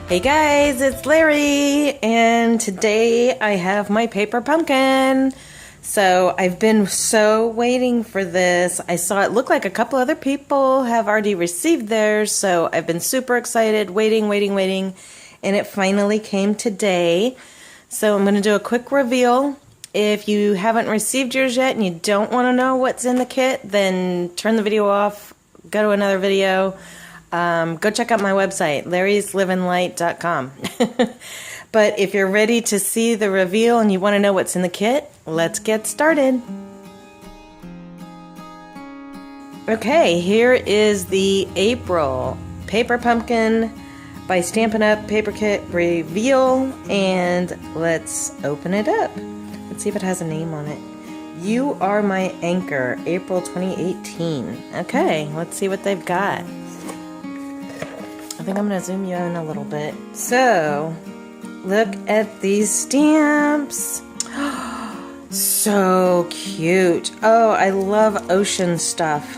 Hey guys, it's Larry, and today I have my paper pumpkin. So I've been waiting for this. I saw it look like a couple other people have already received theirs, so I've been super excited, waiting, and it finally came today. So I'm going to do a quick reveal. If you haven't received yours yet and you don't want to know what's in the kit, then turn the video off, go to another video. Go check out my website, LarrisLivinLite.com. But if you're ready to see the reveal and you want to know what's in the kit, let's get started. Okay, here is the April Paper Pumpkin by Stampin Up paper kit reveal, and let's open it up. Let's see if it has a name on it. You Are My Anchor, April 2018. Okay, let's see what they've got. I think I'm going to zoom you in a little bit. So, look at these stamps. So cute. Oh, I love ocean stuff.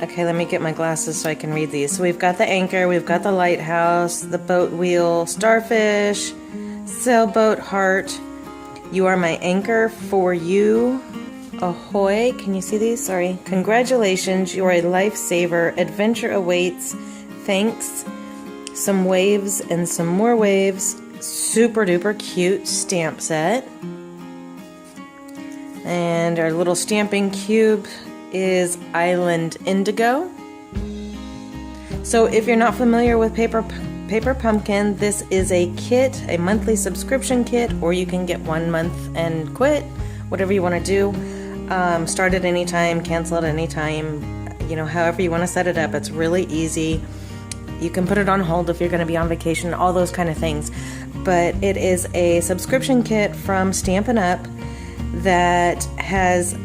Okay, let me get my glasses so I can read these. So we've got the anchor, we've got the lighthouse, the boat wheel, starfish, sailboat, heart. You are my anchor for you. Ahoy, can you see these? Sorry. Congratulations, you are a lifesaver. Adventure awaits. Thanks. Some waves and some more waves. Super duper cute stamp set. And our little stamping cube is Island Indigo. So if you're not familiar with Paper Pumpkin, this is a kit, a monthly subscription kit, or you can get 1 month and quit, whatever you want to do. Start at any time, cancel at any time, you know, however you want to set it up. It's really easy. You can put it on hold if you're going to be on vacation, all those kind of things. But it is a subscription kit from Stampin Up that has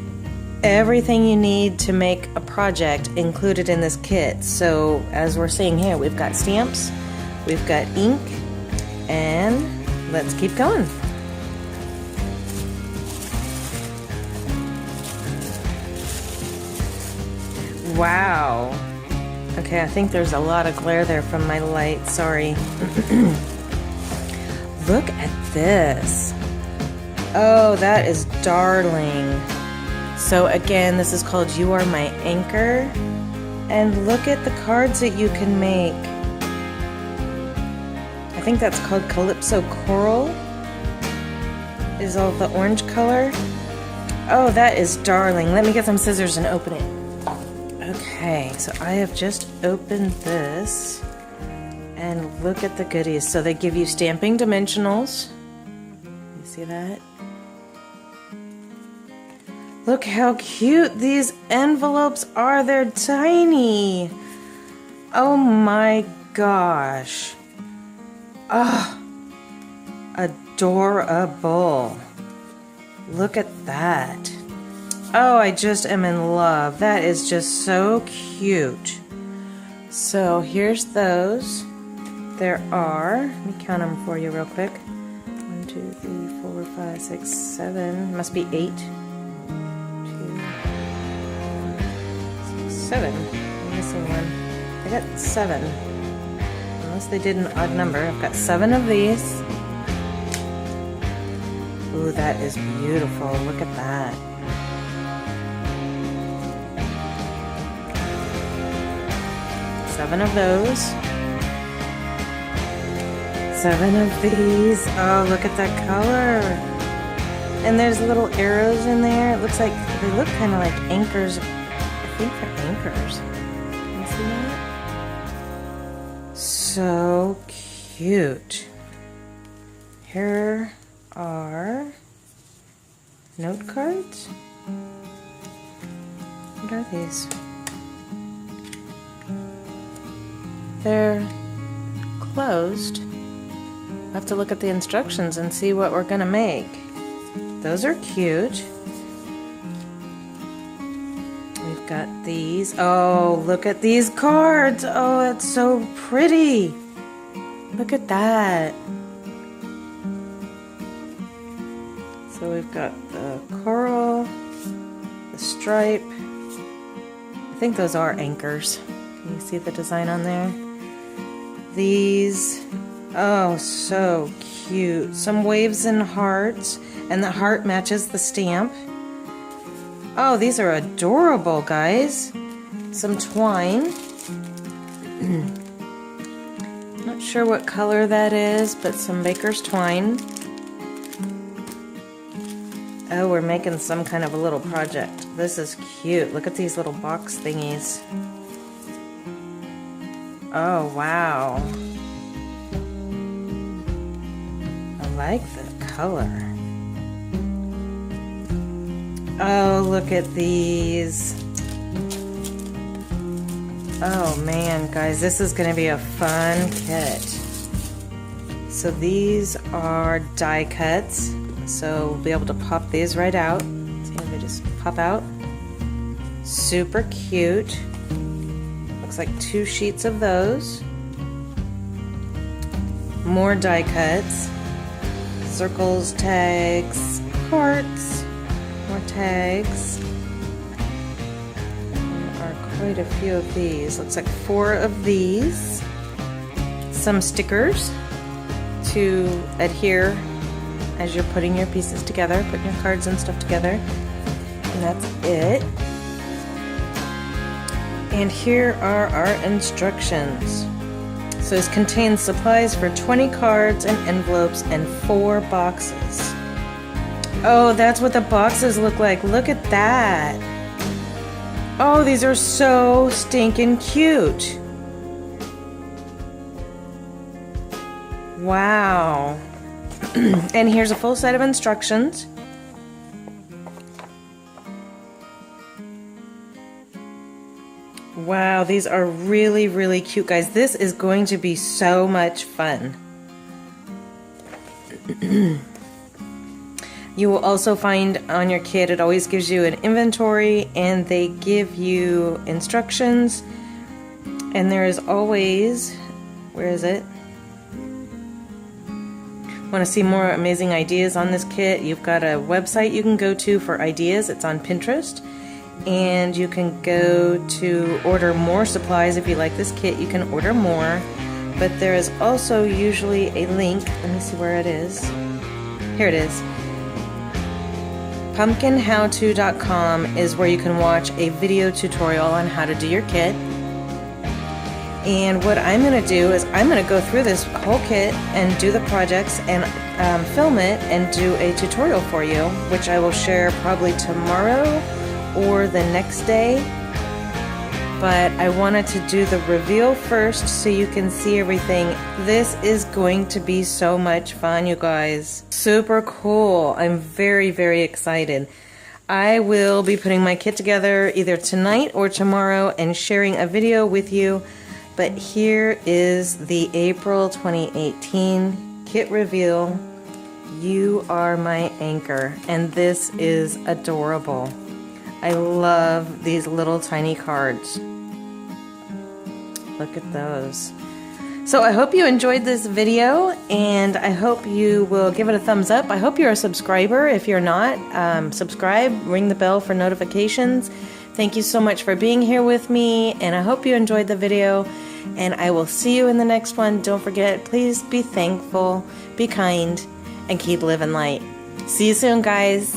everything you need to make a project included in this kit. So as we're seeing here, we've got stamps, we've got ink, and let's keep going. Wow. Okay, I think there's a lot of glare there from my light. Sorry. Look at this. Oh, that is darling. So again, this is called You Are My Anchor. And look at the cards that you can make. I think that's called Calypso Coral. Is all the orange color. Oh, that is darling. Let me get some scissors and open it. Okay, so I have just opened this, and look at the goodies. So they give you Stampin Dimensionals. You see that? Look how cute these envelopes are. They're tiny. Oh my gosh. Oh, adorable. Look at that. Oh, I just am in love. That is just so cute. So here's those. There are, let me count them for you real quick. 1, 2, 3, 4, 5, 6, 7. Must be 8. 2, 6, 7. I'm missing one. I got 7. Unless they did an odd number. I've got 7 of these. Ooh, that is beautiful. Look at that. 7 of those. 7 of these. Oh, look at that color. And there's little arrows in there. It looks like, they look kind of like anchors. I think they're anchors. Can you see that? So cute. Here are note cards. What are these? They're closed. We'll have to look at the instructions and see what we're gonna make. Those are cute. We've got these. Oh, look at these cards. Oh, it's so pretty. Look at that. So we've got the coral, the stripe. I think those are anchors. Can you see the design on there? these. Oh, so cute. Some waves and hearts, and the heart matches the stamp. Oh, these are adorable, guys. Some twine. Not sure what color that is, but some baker's twine. Oh, we're making some kind of a little project. This is cute. Look at these little box thingies. Oh, wow. I like the color. Oh, look at these. Oh man, guys, this is going to be a fun kit. So these are die cuts. So we'll be able to pop these right out. See if they just pop out. Super cute. Looks like 2 sheets of those. More die cuts. Circles, tags, hearts, more tags. There are quite a few of these. Looks like 4 of these. Some stickers to adhere as you're putting your pieces together, putting your cards and stuff together. And that's it. And here are our instructions. So this contains supplies for 20 cards and envelopes and 4 boxes. Oh, that's what the boxes look like. Look at that. Oh, these are so stinking cute. Wow. And here's a full set of instructions. Wow, these are really, really cute, guys. This is going to be so much fun. You will also find on your kit, it always gives you an inventory and they give you instructions. And there is always, where is it? Want to see more amazing ideas on this kit? You've got a website you can go to for ideas. It's on Pinterest. And you can go to order more supplies. If you like this kit, you can order more. But there is also usually a link. Let me see where it is. Here it is. pumpkinhowto.com is where you can watch a video tutorial on how to do your kit. And what I'm going to do is I'm going to go through this whole kit and do the projects and film it and do a tutorial for you, which I will share probably tomorrow or the next day. But I wanted to do the reveal first so you can see everything. This is going to be so much fun, you guys. Super cool. I'm very, very excited. I will be putting my kit together either tonight or tomorrow and sharing a video with you. But here is the April 2018 kit reveal. You are my anchor, and this is adorable. I love these little tiny cards. Look at those. So I hope you enjoyed this video, and I hope you will give it a thumbs up. I hope you're a subscriber. If you're not, subscribe, ring the bell for notifications. Thank you so much for being here with me, and I hope you enjoyed the video, and I will see you in the next one. Don't forget, please be thankful, be kind, and keep living light. See you soon, guys.